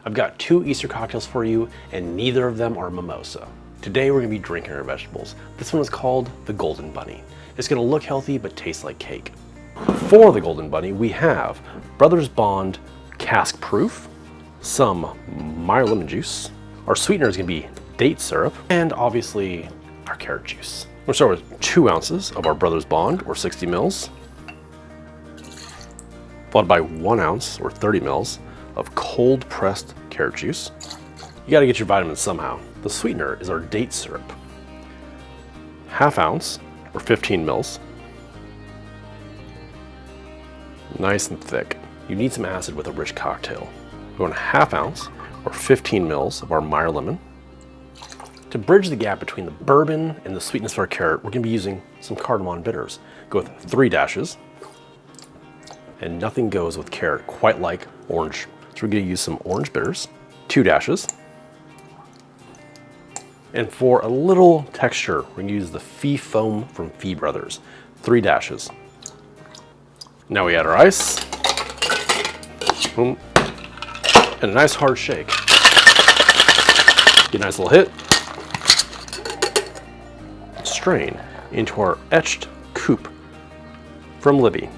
I've got 2 Easter cocktails for you, and neither of them are mimosa. Today we're gonna be drinking our vegetables. This one is called the Golden Bunny. It's gonna look healthy, but taste like cake. For the Golden Bunny, we have Brothers Bond cask proof, some Meyer lemon juice. Our sweetener is gonna be date syrup, and obviously our carrot juice. We're gonna start with 2 ounces of our Brothers Bond, or 60 mils, followed by 1 ounce, or 30 mils, of cold pressed carrot juice. You gotta get your vitamins somehow. The sweetener is our date syrup. 1/2 ounce, or 15 mils. Nice and thick. You need some acid with a rich cocktail. We're going 1/2 ounce, or 15 mils of our Meyer lemon. To bridge the gap between the bourbon and the sweetness of our carrot, we're gonna be using some Cardamom Bitters. Go with 3 dashes. And nothing goes with carrot quite like orange. So we're gonna use some orange bitters, 2 dashes. And for a little texture, we're gonna use the Fee Foam from Fee Brothers, 3 dashes. Now we add our ice. Boom. And a nice hard shake. Get a nice little hit. Strain into our etched Coupe from Libby.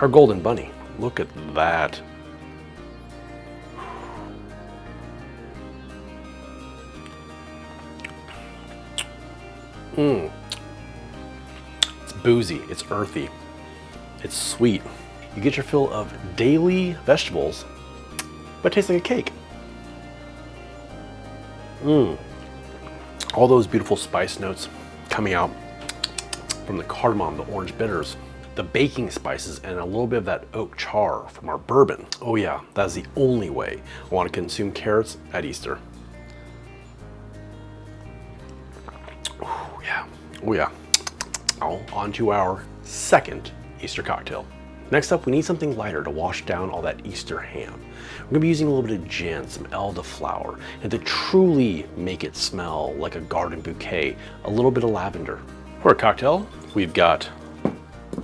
Our Golden Bunny. Look at that. It's boozy, it's earthy, it's sweet. You get your fill of daily vegetables, but it tastes like a cake. All those beautiful spice notes coming out from the cardamom, the orange bitters, the baking spices, and a little bit of that oak char from our bourbon. Oh yeah, that's the only way I want to consume carrots at Easter. Oh yeah, oh yeah. Oh, on to our second Easter cocktail. Next up, we need something lighter to wash down all that Easter ham. We're gonna be using a little bit of gin, some elderflower, and to truly make it smell like a garden bouquet, a little bit of lavender. For a cocktail, we've got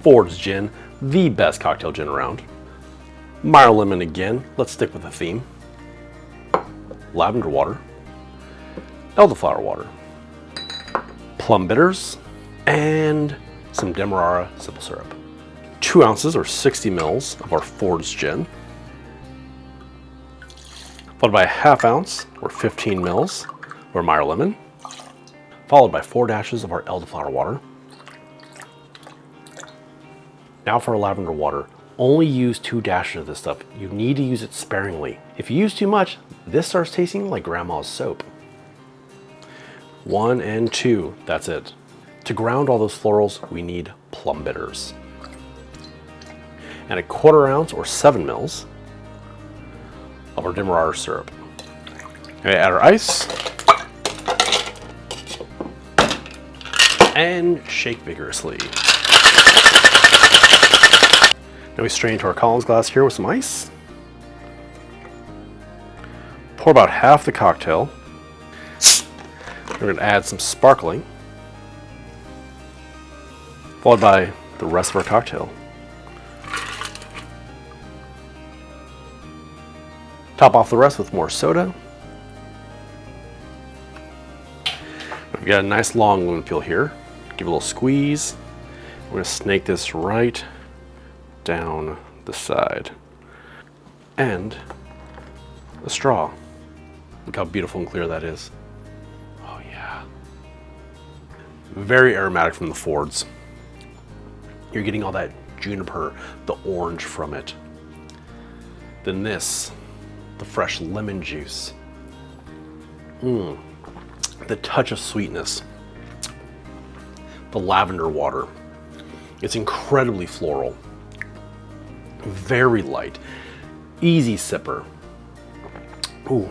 Ford's Gin, the best cocktail gin around. Meyer lemon again, let's stick with the theme. Lavender water, elderflower water, Plum bitters, and some Demerara simple syrup. 2 ounces, or 60 mils, of our Ford's Gin, followed by 1/2 ounce, or 15 mils, of our Meyer lemon, followed by 4 dashes of our elderflower water. Now for our lavender water, only use 2 dashes of this stuff. You need to use it sparingly. If you use too much, this starts tasting like grandma's soap. 1 and 2, that's it. To ground all those florals, we need Plum bitters. And 1/4 ounce, or 7 mils, of our Demerara syrup. Okay, add our ice. And shake vigorously. Now we strain into our Collins glass here with some ice. Pour about half the cocktail. We're gonna add some sparkling, followed by the rest of our cocktail. Top off the rest with more soda. We've got a nice long lemon peel here. Give it a little squeeze. We're gonna snake this right down the side. And a straw. Look how beautiful and clear that is. Oh yeah. Very aromatic from the Fords. You're getting all that juniper, the orange from it. Then this, the fresh lemon juice. The touch of sweetness. The lavender water. It's incredibly floral. Very light. Easy sipper. Ooh.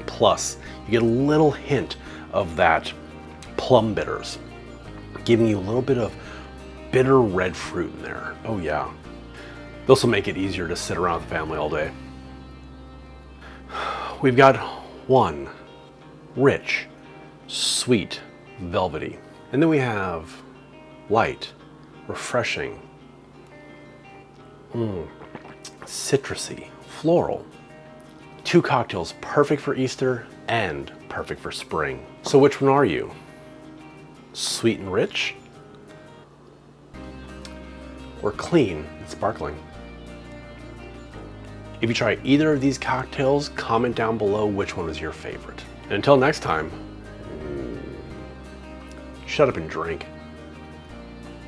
Plus, you get a little hint of that plum bitters, giving you a little bit of bitter red fruit in there. Oh yeah. This will make it easier to sit around with the family all day. We've got one rich, sweet, velvety. And then we have light, refreshing, citrusy, floral. 2 cocktails perfect for Easter and perfect for spring. So which one are you? Sweet and rich? Or clean and sparkling? If you try either of these cocktails, comment down below which one was your favorite. And until next time, shut up and drink.